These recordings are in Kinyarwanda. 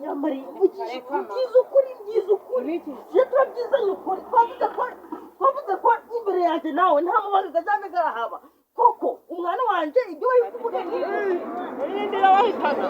nyamari ugize ukuri je turabyizanye ukuri twavuze ko imbere yanjye nawe nta mubanga gazame garahaba koko umwana wanje ibyo wari kuvuga ndira wahitana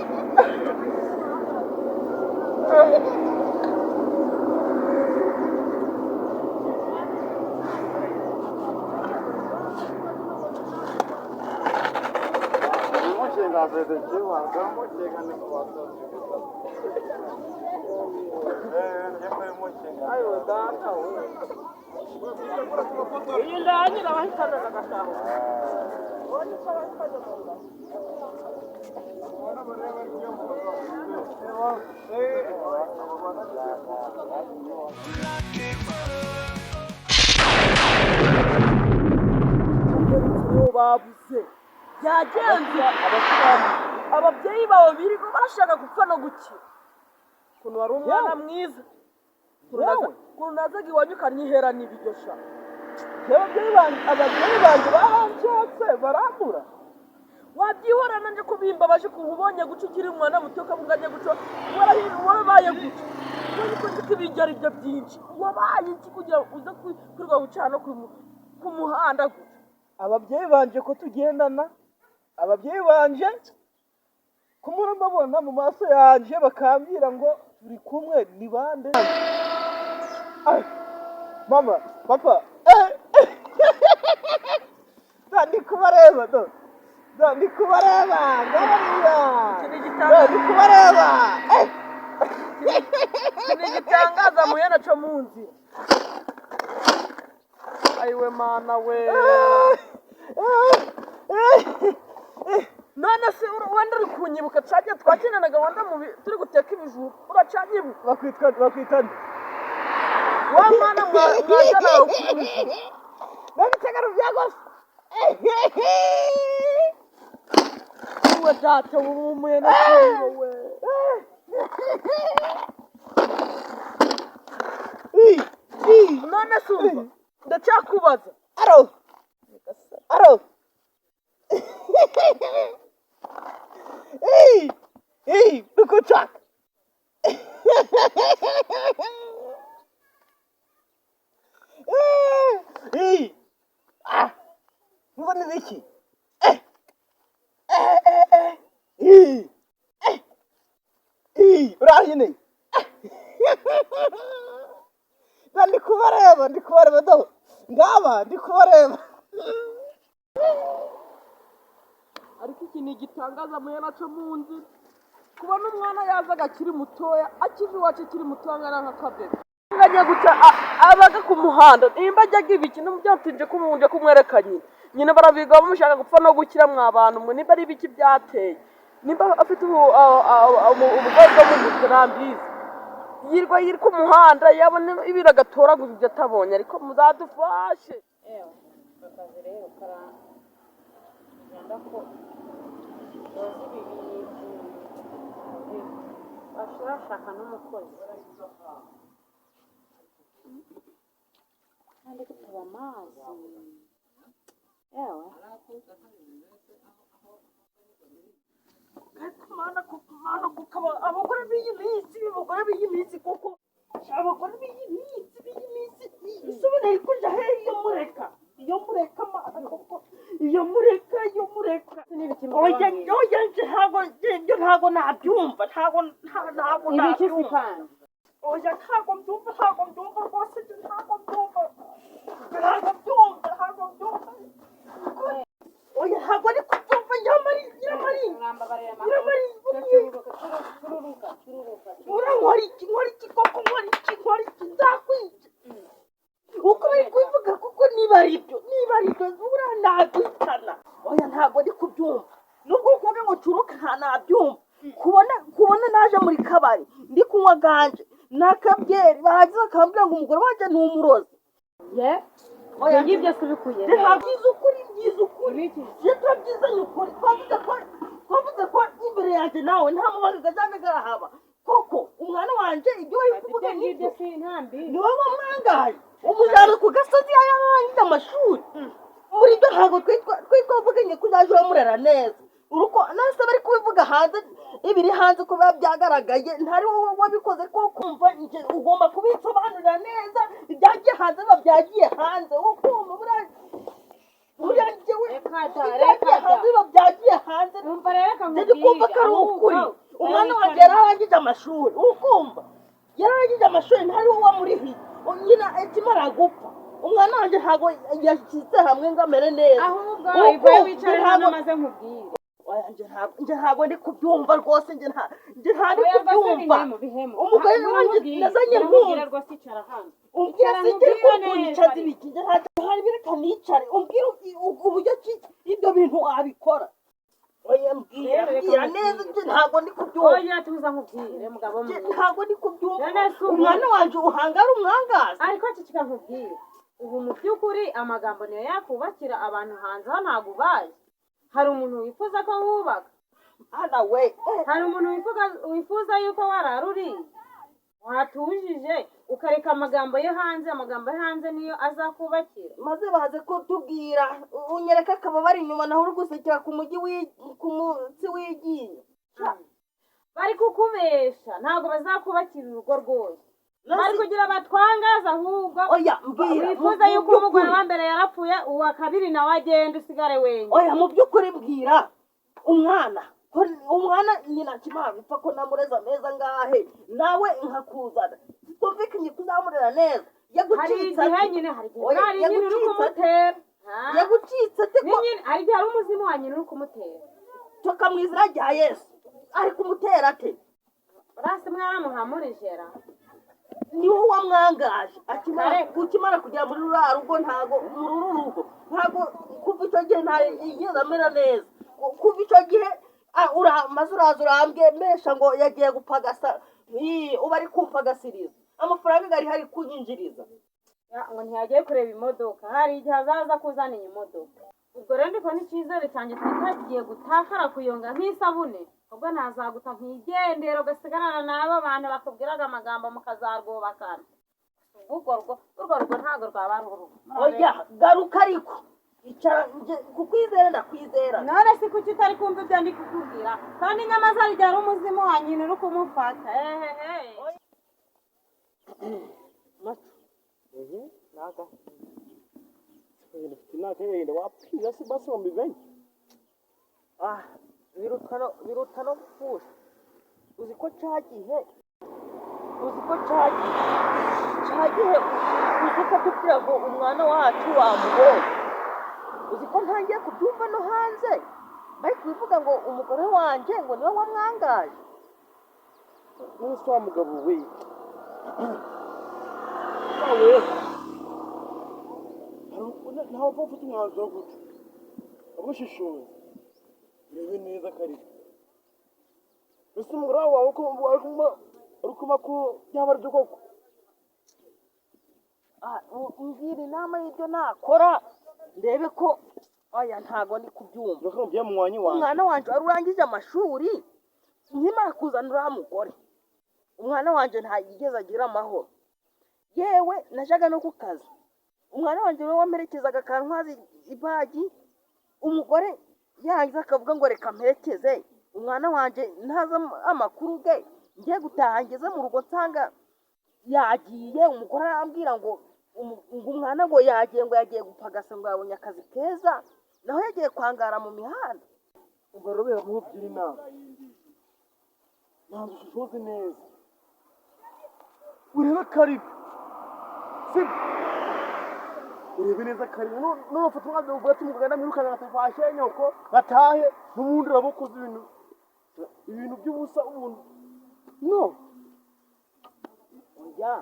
babuze byagenze ababyeyi bawe birirwa bashaka gupfa no gukira ukuntu wari umwana mwiza ukuntu nazaga iwanyu ukanyihera n'ibiryo sha ababyeyi banjye baranshotse barambura wabyihora nanje kubimbabaje kuba ubonye guca ukiri umwana muto ukabunganye guca warabaye guca ubonye ko nzi ko ibiryo ari byo byinshi wabaye iki kugira uze kwirirwa gucana ku muhanda guca ababyeyi banje ko tugendana ababyeyi banje kumura mbabona mu maso yanje bakambira ngo turi kumwe ni bande mama papa ndi kubareba ndi kubareba ndi kubareba ni igitangaza muye naco munzi ayiwe mana we none se wenda uri kunyibuka caje twakinanaga wanda turi guteka ibijuru uracanyibuka bakwita nde wa mwana mwaja nawe ukubijuru babitega ruvyagose uwe data wumuye nakiro we none se umva ndacyakubaza aro dukuchak mbona iki urahine ndi kubareba do ngaba ndi kubareba ariko iki ni igitangaza muye naco munzi kubona umwana yazaga akiri mutoya akiva iwacu akiri mutoya angana nk'akabebe ngajya guca abaga ku muhanda nimba ajyaga ibiki n'umubyatinje kumunje kumwereka nyine barabiga bamushaka gupfa no gukira mw'abantu mwe nimba ari ibiki byateye nimba afite ubugoyi bwo mu mutwe nambizi yirwa yiri ku muhanda yabona ibiragatoraguza ibyo atabonye ariko muzadufashe akazi rero karagenda ko dozi bibiri bashaka n'umukozi kandi kutuba amazi yewe kumana kukaba abagore b'iyi minsi koko abagore b'iyi minsi isubira ikuja he iyo mureka ntago nabyumva ntago nabyumva oya ntago mbyumva rwose ntago mbyumva oya ntago ari kubyumva nyamari nkora iki koko nzakwica uko bari kubivuga kuko niba ari ibyo ura nakwitana oya ntago ari kubyumva nubwo ukuvuga ngo curuka ntanabyumva kubona naje muri kabari ndi kunywa ganje n'akabyeri bahagize akambwira ngo umugore wanjye ni umurozi oya ngibyo subikuye ntabwiza ukuri je turabyizanye ukuri twavuze ko imbere yanjye nawe nta mubanga gazame garahaba koko umwana wanje ibyo wari kuvuga ngibyo si ntambi ni wowe wamwangaye umujyana ku gasozi yarangiza amashuri muri byo ntabwo twitwavuganye kuzaje uramurera neza uruko nase bari kubivuga hanze ibiri hanze ko biba byagaragaye ntari wowe wabikoze ko kumva ugomba kubisobanurira neza ibyagiye hanze biba byagiye hanze ukumva buriya njyewe ibyagiye hanze biba byagiye hanze ndi kumva ko ari ukuri umwana wanjye yararangije amashuri ukumva yararangije amashuri ntari wowe wamurihiye nyina akimara gupfa umwana wanjye ntabwo yashyize hamwe ngo amere neza ahubwo ivuye wicaye hano maze nkubwire njye ntabwo ndi kubyumva rwose njye ntari kubyumva umugore wanjye nazanye nk'ubu umbwira sinjye kunyicaza ibiki njye ntabwo hari bireka nicare umbwira uburyo ki ibyo bintu wabikora oya mbwira neza njye ntabwo ndi kubyumva oya tuza nkubwire mugabo ntabwo ndi kubyumva umwana wanjye uhangara umwangaza ariko kikika nkubwire ubu mu by'ukuri amagambo niyo yakubakira abantu hanze aho ntabwo ubaye hari umuntu wifuza ko wubaka hari umuntu wifuza yuko warara uriye watujije ukareka amagambo yo hanze niyo azakubakira maze baze ko tubwira unyereka akaba bari inyuma naho uri gusekera ku munsi w'igiye bari kukubesha ntabwo bazakubakira urugo rwose bari kugira batwangaza ahubwo wifuza yuko umugore wa mbere yarapfuye uwa kabiri nawe agenda usigare wenyine oya mu by'ukuri mbwira umwana nyina akimara gupfa ko namureza neza ngahe nawe nkakuzana twumvikanye kuzamurera neza yagucitse hari igihe uri kumutera yagucitse hari igihe ari umuzimu wa nyina uri kumutera toka mu izina rya yesu ari kumutera ate urasi mwaramuhamurijera niwe wamwangaje ukimara kugera muri ruriya rugo ntabwo muri uru rugo ntabwo kuva icyo gihe ntayigeze amera neza kuva icyo gihe maze uraza urambwemesha ngo yagiye gupagasa uba ari kumpagasiriza amafaranga ari hari kunyinjiriza ngo ntiyagiye kureba imodoka hari igihe azaza kuzana iyi modoka ubwo rero ndiko n'icyizere cyanjye tutagiye gutakara kuyonga nk'isabune ubwo nazaguta nkigendera ugasigarana n'abo bantu bakubwiraga amagambo mukazarwubakana urwo rugo ntabwo rwaba ari urugo oya garuka ariko icara kukwizera ndakwizera none si kuki utari kumva ibyo ndi kukubwira kandi nyamaze hari igihe ari umuzimu wa nyina uri kumufata biruta no gupfusha uzi ko cyagihe uzi ko tubwira ngo umwana wacu wamubonye uzi ko ntangiye kubyumva no hanze bari kubivuga ngo umugore wanjye ngo niwe wamwangaje n'umusore wa mugabo we ntabwo ufite umwanzuro wo guca abushishoza urebe neza karibu ese umugore wawe uri kuma ko byaba ari byo koko mbwira inama y'ibyo nakora ndebe ko oya ntago ndi kubyumva umwana wanjye wari urangije amashuri nkimara kuzana uriya mugore umwana wanjye ntayigeze agira amahoro yewe najaga no ku kazi umwana wanjye we wamperekezaga akantwaza ibagi umugore yangiza akavuga ngo reka mperekeze umwana wanjye ntaza amakuru ge ngiye gutaha ngeze mu rugo nsanga yagiye umugore arambwira ngo umwana ngo yagiye gupagasa ngo yabonye akazi keza naho yagiye kwangara mu mihanda ubwo rero biramuhugira inama ntabwo ushoze neza urebe karibu sibyo urebe neza karibu none ufite umwanzuro uvuga ati muganda mwirukana ngatafashe nyoko ngatahe n'ubundi urabukoze ibintu by'ubusa ubundi no oya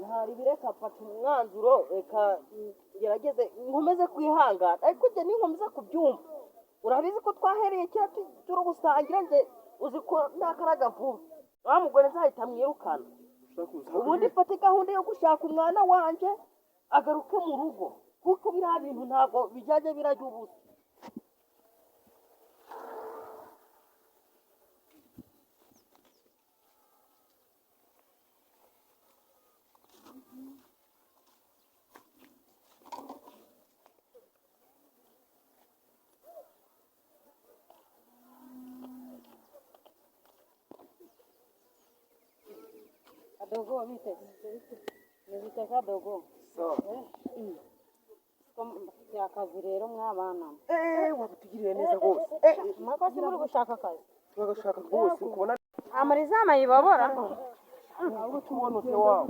ntari bireka mfata umwanzuro reka ngerageze nkomeze kwihangana ariko njye ninkomeza kubyumva urabizi ko twahereye kera turi gusangira njye uzi ko ndakaraga vuba wa mugore nzahita mwirukana ubundi mfate gahunda yo gushaka umwana wanjye agaruke mu rugo kuko biriya bintu ntabwo bijyanye birajya ubusa Dogo bite? Bite ka dogo? So. Ya kazi rero mwabana. Wabutugiriye neza rwose. Mwakoze muri gushaka akazi. Turagashaka rwose kubona Amariza mayibabora. ahubwo tubona ute wawe.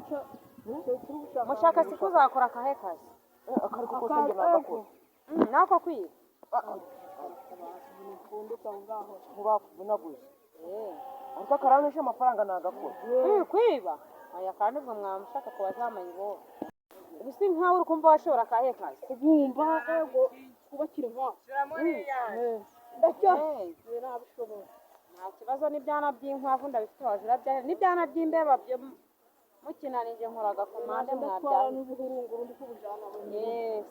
Mushaka siku zakora akahe kazi. Akari ko kose nge nagakora. Nako kwiba. Mubakuvunaguye. Ariko karanisha amafaranga nagakora. Kwiba. Aya kandi ubwo mwamushaka kubaza mayibora. Ubisi nkawe uri kumva washobora akahe kazi. kubumba ego kubakira inka Nta kibazo n'ibyana by'inkwavu ndabifite wajura bya n'ibyana by'imbeba byo mukinanije nkoraga komande mwabyara n'ubuhurunguru ndi kubujana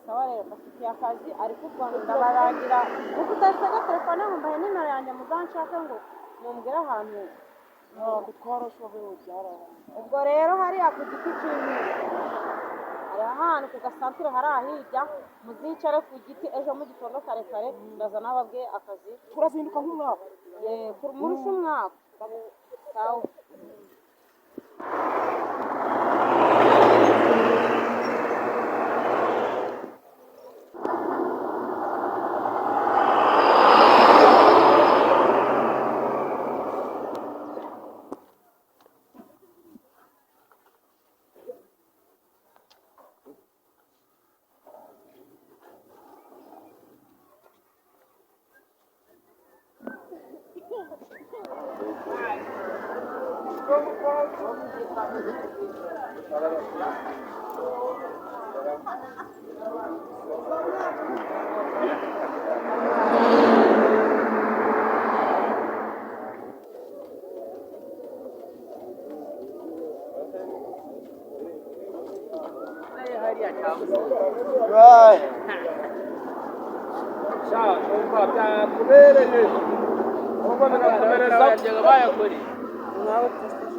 sawa rero bafitiye akazi ariko Rwanda ndabarangira uko utasega telefone nkumbaye nimero yanjye muzanshake ngo mumbwire ahantu Ntabwo twarashoboye byara. ubwo rero hariya ku giti cy'imwe hari ahantu ku gasantere hari ahijya muzicare ku giti ejo mu gitondo kare kare ndaza nababwiye akazi Turazinduka nk'umwaka. murusha umwaka sawa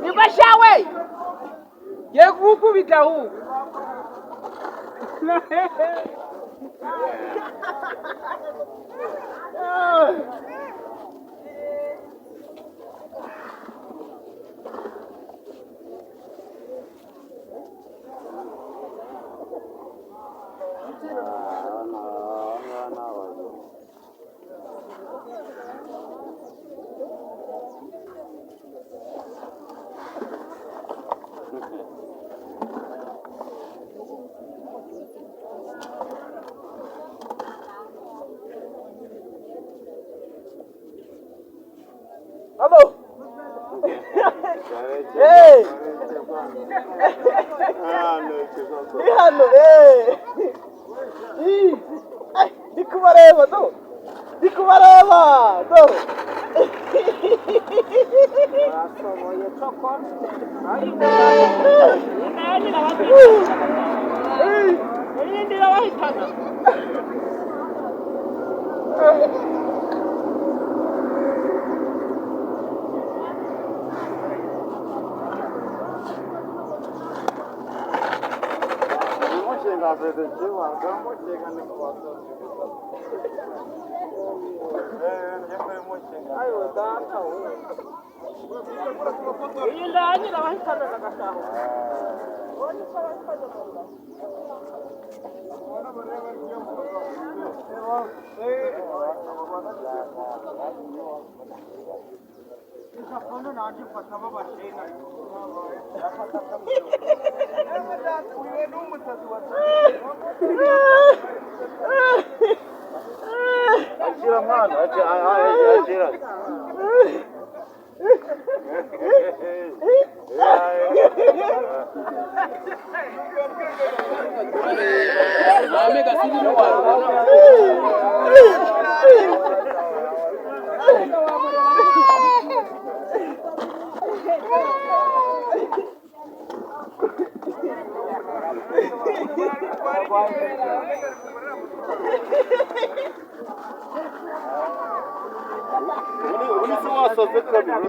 nibashawe ye gukubita hu Abo. Hey. Ni hano ndikubareba do. Ndikubareba do. asoboye Coll ayindi nabahitana ayo data iyi ndani nabahitana nagashaka Akira mwana, akira. Ubu ni se wasaze kabiri.